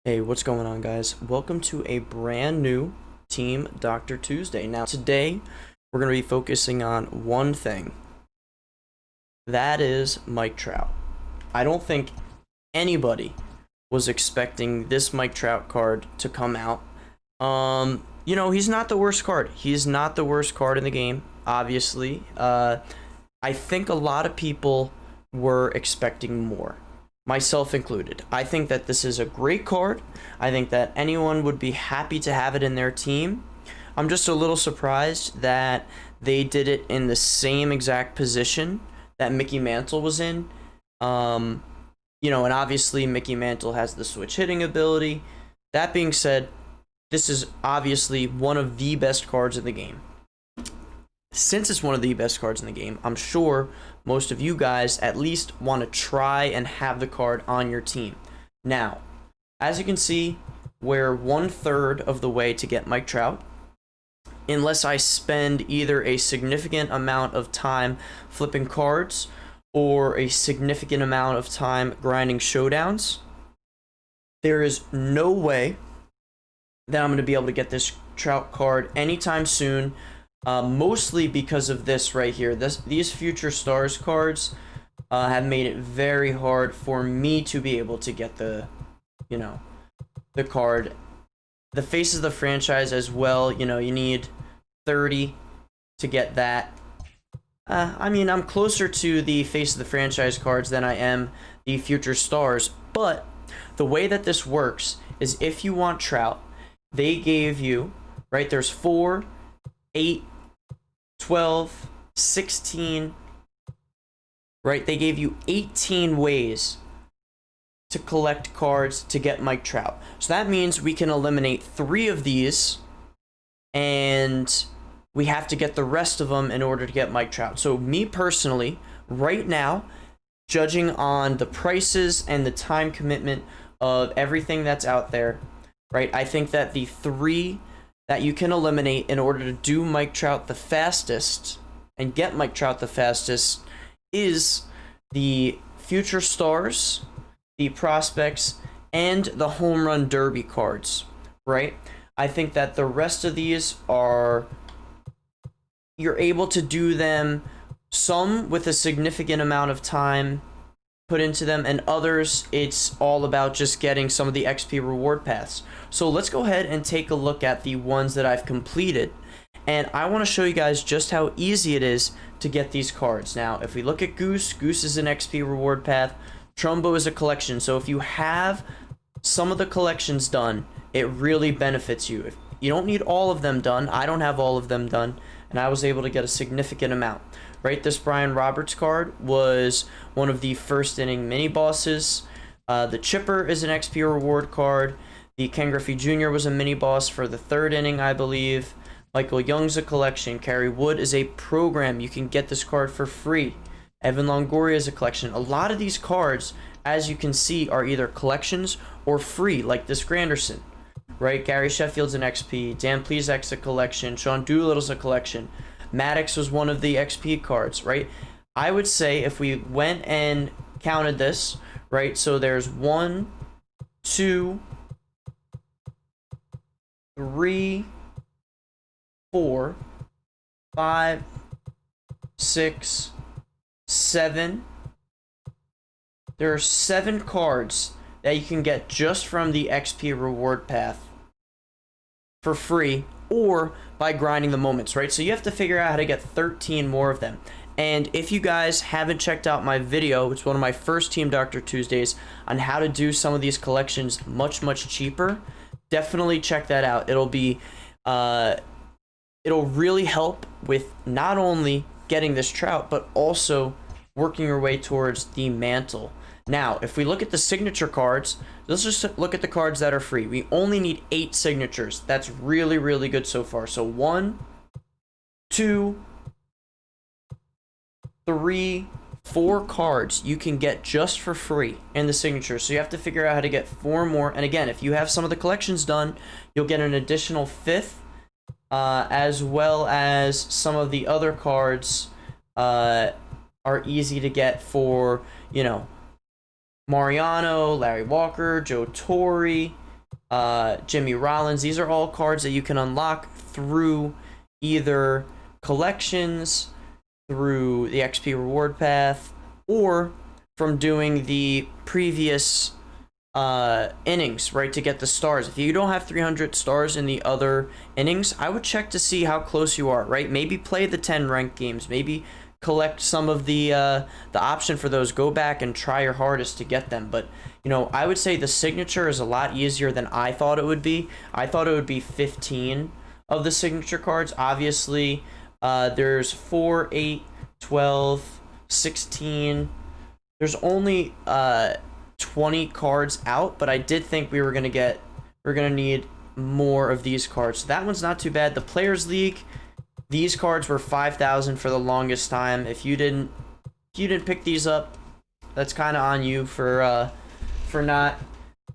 Hey, what's going on, guys? Welcome to a brand new Team Dr. Tuesday. Now, today we're going to be focusing on one thing. That is Mike Trout. I don't think anybody was expecting this Mike Trout card to come out. He's not the worst card. He's not the worst card in the game, obviously. I think a lot of people were expecting more, myself included. I think that this is a great card. I think that anyone would be happy to have it in their team. I'm just a little surprised that they did it in the same exact position that Mickey Mantle was in. And obviously Mickey Mantle has the switch hitting ability. That being said, this is obviously one of the best cards in the game. Since it's one of the best cards in the game, I'm sure most of you guys at least want to try and have the card on your team. Now, as you can see, we're 1/3 of the way to get Mike Trout. Unless I spend either a significant amount of time flipping cards or a significant amount of time grinding showdowns, there is no way that I'm going to be able to get this Trout card anytime soon. Mostly because of this right here. These Future Stars cards have made it very hard for me to be able to get the card. The Face of the Franchise as well, you need 30 to get that. I'm closer to the Face of the Franchise cards than I am the Future Stars, but the way that this works is if you want Trout, they gave you, right, there's 4, 8, 12, 16, right? They gave you 18 ways to collect cards to get Mike Trout. So that means we can eliminate 3 of these, and we have to get the rest of them in order to get Mike Trout. So me personally, right now, judging on the prices and the time commitment of everything that's out there, right, I think that the 3 that you can eliminate in order to do Mike Trout the fastest and get Mike Trout the fastest is the Future Stars, the Prospects, and the Home Run Derby cards, right? I think that the rest of these are, you're able to do them, some with a significant amount of time put into them, and others it's all about just getting some of the XP reward paths. So let's go ahead and take a look at the ones that I've completed, and I want to show you guys just how easy it is to get these cards. Now, if we look at Goose is an XP reward path. Trumbo is a collection, so if you have some of the collections done, it really benefits you. If you don't need all of them done, I don't have all of them done, and I was able to get a significant amount. Right, this Brian Roberts card was one of the first inning mini bosses. The Chipper is an XP reward card. The Ken Griffey Jr. was a mini boss for the 3rd inning, I believe. Michael Young's a collection. Kerry Wood is a program. You can get this card for free. Evan Longoria is a collection. A lot of these cards, as you can see, are either collections or free, like this Granderson. Right, Gary Sheffield's an XP. Dan Plezak's a collection. Sean Doolittle's a collection. Maddox was one of the XP cards, right? I would say if we went and counted this, right? So there's 1, 2, 3, 4, 5, 6, 7. There are 7 cards that you can get just from the XP reward path for free, or by grinding the moments, right? So you have to figure out how to get 13 more of them. And if you guys haven't checked out my video, it's one of my first Team Dr. Tuesdays on how to do some of these collections much cheaper, definitely check that out. It'll be it'll really help with not only getting this Trout, but also working your way towards the Mantle. Now, if we look at the signature cards, let's just look at the cards that are free. We only need 8 signatures. That's really good so far. So 1, 2, 3, 4 cards you can get just for free in the signature. So you have to figure out how to get 4 more. And again, if you have some of the collections done, you'll get an additional 5th, as well as some of the other cards are easy to get for, Mariano, Larry Walker, Joe Torre, Jimmy Rollins. These are all cards that you can unlock through either collections, through the XP reward path, or from doing the previous innings, right, to get the stars. If you don't have 300 stars in the other innings, I would check to see how close you are, right? Maybe play the 10 ranked games, maybe collect some of the option for those. Go back and try your hardest to get them. But you know, I would say the signature is a lot easier than I thought it would be. I thought it would be 15 of the signature cards. Obviously, there's 4, 8, 12, 16. There's only 20 cards out, but I did think we're gonna need more of these cards. So that one's not too bad. The Players League, these cards were 5,000 for the longest time. If you didn't pick these up, that's kind of on you for not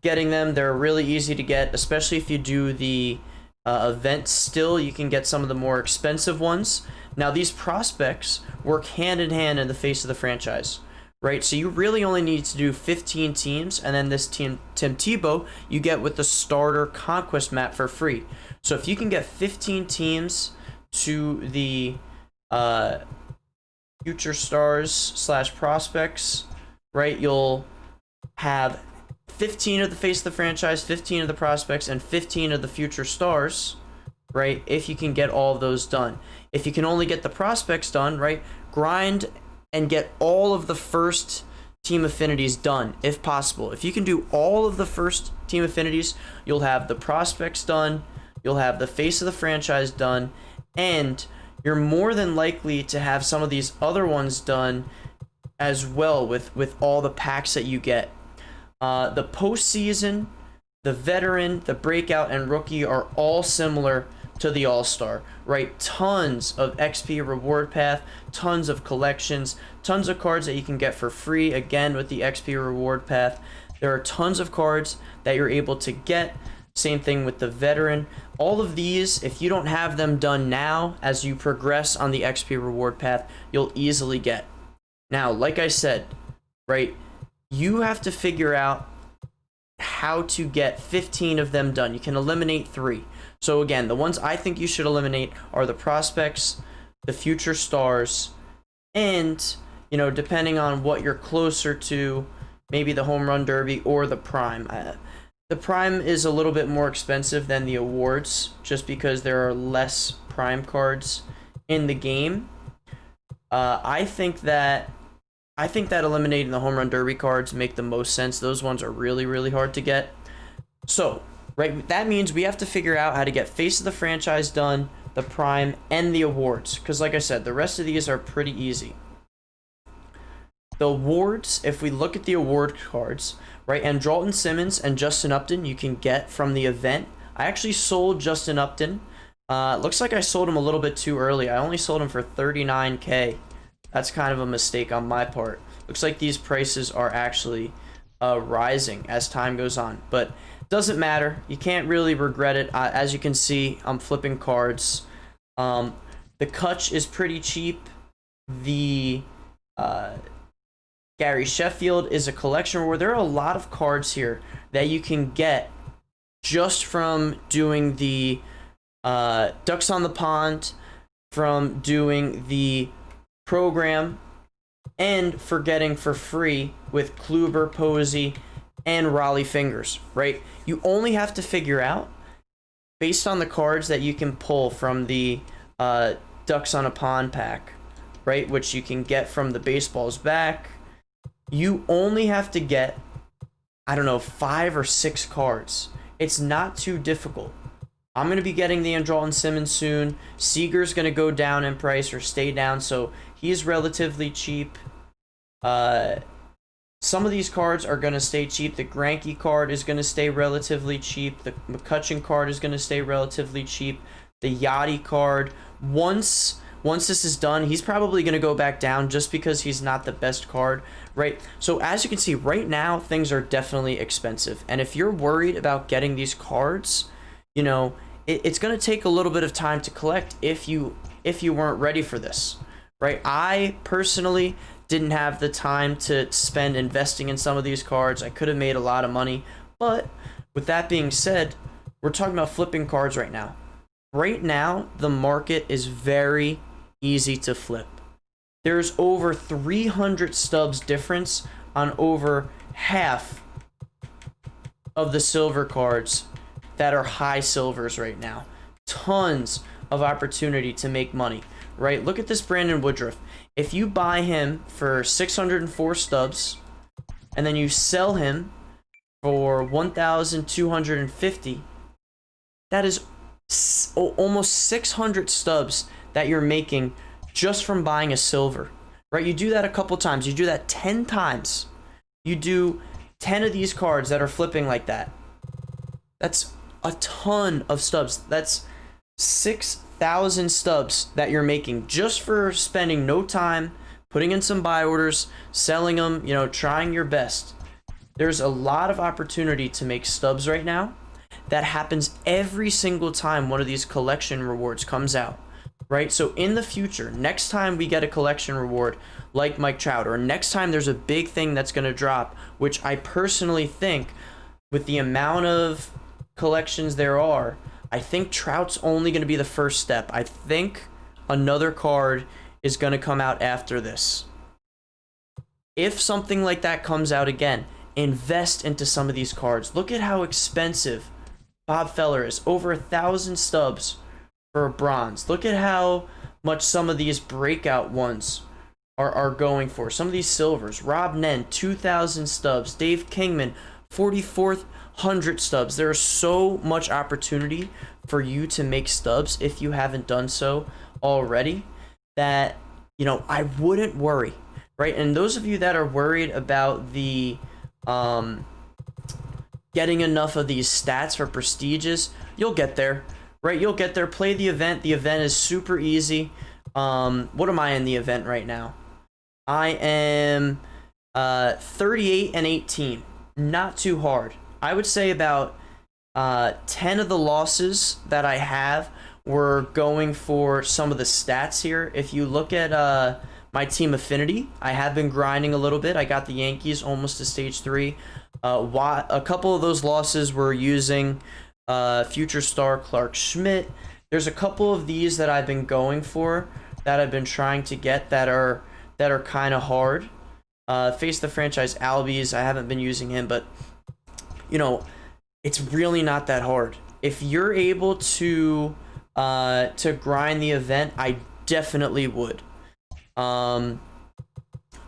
getting them. They're really easy to get, especially if you do the events. Still, you can get some of the more expensive ones. Now, these prospects work hand in hand in the face of the franchise, right? So you really only need to do 15 teams, and then this Tim Tebow you get with the starter conquest map for free. So if you can get 15 teams to the future stars / prospects, right, you'll have 15 of the face of the franchise, 15 of the prospects, and 15 of the future stars, right, if you can get all of those done. If you can only get the prospects done, right, grind and get all of the first team affinities done, if possible. If you can do all of the first team affinities, you'll have the prospects done, you'll have the face of the franchise done, and you're more than likely to have some of these other ones done as well with all the packs that you get. The postseason, the veteran, the breakout, and rookie are all similar to the All-Star, right? Tons of XP reward path, tons of collections, tons of cards that you can get for free, again, with the XP reward path. There are tons of cards that you're able to get. Same thing with the veteran. All of these, if you don't have them done now, as you progress on the XP reward path, you'll easily get. Now, like I said, right, you have to figure out how to get 15 of them done. You can eliminate 3. So again, the ones I think you should eliminate are the prospects, the future stars, and, you know, depending on what you're closer to, maybe the home run derby or the prime. The prime is a little bit more expensive than the awards, just because there are less prime cards in the game. I think that eliminating the home run derby cards make the most sense. Those ones are really, really hard to get. So, right, that means we have to figure out how to get face of the franchise done, the prime, and the awards. Because like I said, the rest of these are pretty easy. The awards, if we look at the award cards, right, Andrelton Simmons and Justin Upton you can get from the event. I actually sold Justin Upton. Looks like I sold him a little bit too early. I only sold him for 39K. That's kind of a mistake on my part. Looks like these prices are actually rising as time goes on. But doesn't matter. You can't really regret it. As you can see, I'm flipping cards. The Kutch is pretty cheap. The Gary Sheffield is a collection reward. There are a lot of cards here that you can get just from doing the Ducks on the Pond, from doing the program, and for getting for free with Kluber, Posey, and Raleigh Fingers, right? You only have to figure out, based on the cards that you can pull from the Ducks on a Pond pack, right, which you can get from the Baseballs back, you only have to get, I don't know, 5 or 6 cards. It's not too difficult. I'm going to be getting the Andrelton Simmons soon. Seager's going to go down in price or stay down, so he's relatively cheap. Some of these cards are going to stay cheap. The Greinke card is going to stay relatively cheap. The McCutchen card is going to stay relatively cheap. The Yachty card, once this is done, he's probably going to go back down just because he's not the best card, right? So as you can see, right now, things are definitely expensive. And if you're worried about getting these cards, you know, it's going to take a little bit of time to collect if you weren't ready for this, right? I personally didn't have the time to spend investing in some of these cards. I could have made a lot of money, but with that being said, we're talking about flipping cards right now. Right now, the market is very easy to flip. There's over 300 stubs difference on over half of the silver cards that are high silvers right now. Tons of opportunity to make money, right? Look at this Brandon Woodruff. If you buy him for 604 stubs and then you sell him for 1,250, that is almost 600 stubs that you're making just from buying a silver, right? You do that a couple times. You do that 10 times. You do 10 of these cards that are flipping like that. That's a ton of stubs. That's 6,000 stubs that you're making just for spending no time, putting in some buy orders, selling them, you know, trying your best. There's a lot of opportunity to make stubs right now. That happens every single time one of these collection rewards comes out, right? So in the future, next time we get a collection reward like Mike Trout, or next time there's a big thing that's going to drop, which I personally think with the amount of collections there are, I think Trout's only going to be the first step. I think another card is going to come out after this. If something like that comes out again, invest into some of these cards. Look at how expensive Bob Feller is. Over 1,000 stubs for a bronze. Look at how much some of these breakout ones are going for. Some of these silvers. Rob Nen, 2,000 stubs. Dave Kingman, 4,400 stubs. There is so much opportunity for you to make stubs if you haven't done so already that, you know, I wouldn't worry, right? And those of you that are worried about the getting enough of these stats for prestiges, you'll get there, right? You'll get there. Play the event. The event is super easy. What am I in the event right now? I am 38 and 18. Not too hard. I would say about 10 of the losses that I have were going for some of the stats here. If you look at my team affinity, I have been grinding a little bit. I got the Yankees almost to stage 3. A couple of those losses were using future star Clark Schmidt. There's a couple of these that I've been going for that I've been trying to get that are kind of hard. Face the franchise Albies, I haven't been using him, but you know, it's really not that hard. If you're able to grind the event, I definitely would.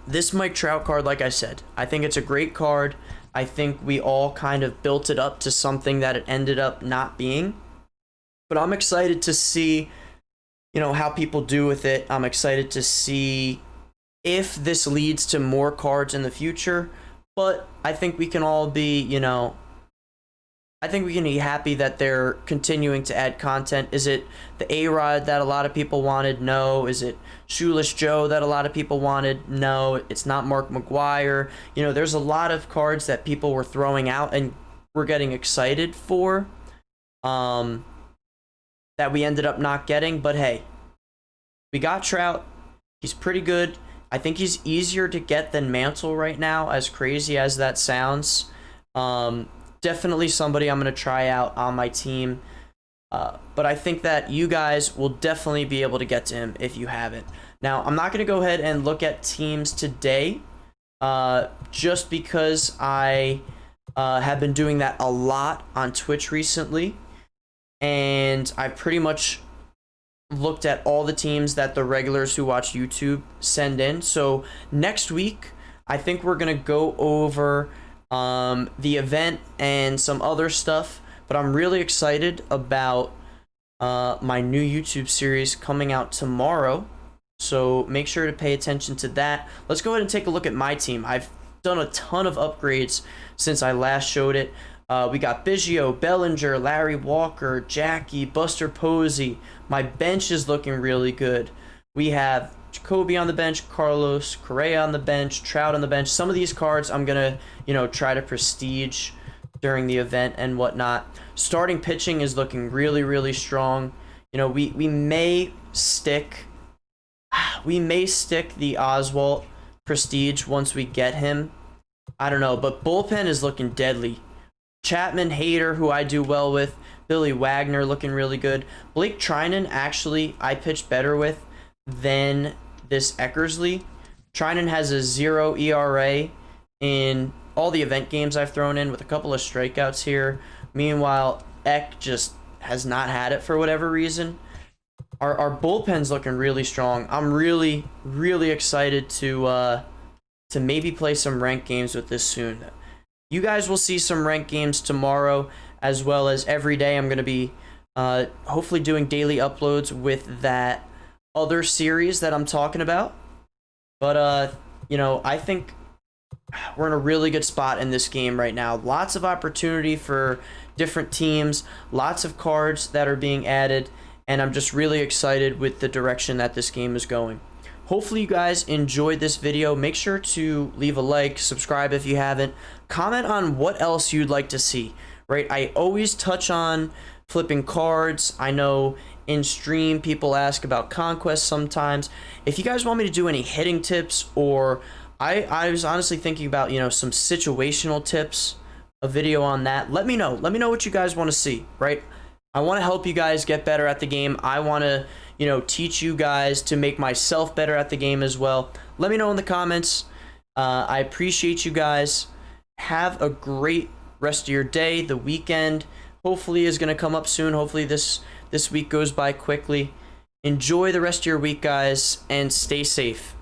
This Mike Trout card, like I said, I think it's a great card. I think we all kind of built it up to something that it ended up not being. But I'm excited to see, you know, how people do with it. I'm excited to see if this leads to more cards in the future. But I think we can all be, you know, I think we can be happy that they're continuing to add content. Is it the A-Rod that a lot of people wanted? No. Is it Shoeless Joe that a lot of people wanted? No. It's not Mark McGuire. You know, there's a lot of cards that people were throwing out and we're getting excited for that we ended up not getting. But hey, we got Trout. He's pretty good. I think he's easier to get than Mantle right now, as crazy as that sounds. Definitely somebody I'm going to try out on my team. But I think that you guys will definitely be able to get to him if you haven't. Now, I'm not going to go ahead and look at teams today just because I have been doing that a lot on Twitch recently. And I pretty much looked at all the teams that the regulars who watch YouTube send in. So next week, I think we're going to go over the event and some other stuff, but I'm really excited about my new YouTube series coming out tomorrow, so make sure to pay attention to that. Let's go ahead and take a look at my team. I've done a ton of upgrades since I last showed it. We got Biggio, Bellinger, Larry Walker, Jackie, Buster Posey. My bench is looking really good. We have Jacoby on the bench, Carlos Correa on the bench, Trout on the bench. Some of these cards I'm gonna, you know, try to prestige during the event and whatnot. Starting pitching is looking really, really strong. You know, we may stick the Oswalt prestige once we get him. I don't know, but bullpen is looking deadly. Chapman, Hader, who I do well with. Billy Wagner looking really good. Blake Trinan, actually, I pitched better with than this Eckersley. Trinan has a 0 ERA in all the event games I've thrown in with a couple of strikeouts here. Meanwhile, Eck just has not had it for whatever reason. Our bullpen's looking really strong. I'm really, really excited to maybe play some ranked games with this soon. You guys will see some ranked games tomorrow, as well as every day. I'm going to be hopefully doing daily uploads with that other series that I'm talking about. But, you know, I think we're in a really good spot in this game right now. Lots of opportunity for different teams, lots of cards that are being added, and I'm just really excited with the direction that this game is going. Hopefully you guys enjoyed this video. Make sure to leave a like, subscribe if you haven't, comment on what else you'd like to see, right? I always touch on flipping cards. I know in stream people ask about conquest sometimes. If you guys want me to do any hitting tips, or I was honestly thinking about, you know, some situational tips, a video on that, let me know. Let me know what you guys want to see, right? I want to help you guys get better at the game. I want to, you know, teach you guys to make myself better at the game as well. Let me know in the comments. I appreciate you guys. Have a great rest of your day. The weekend hopefully is going to come up soon. Hopefully this week goes by quickly. Enjoy the rest of your week, guys, and stay safe.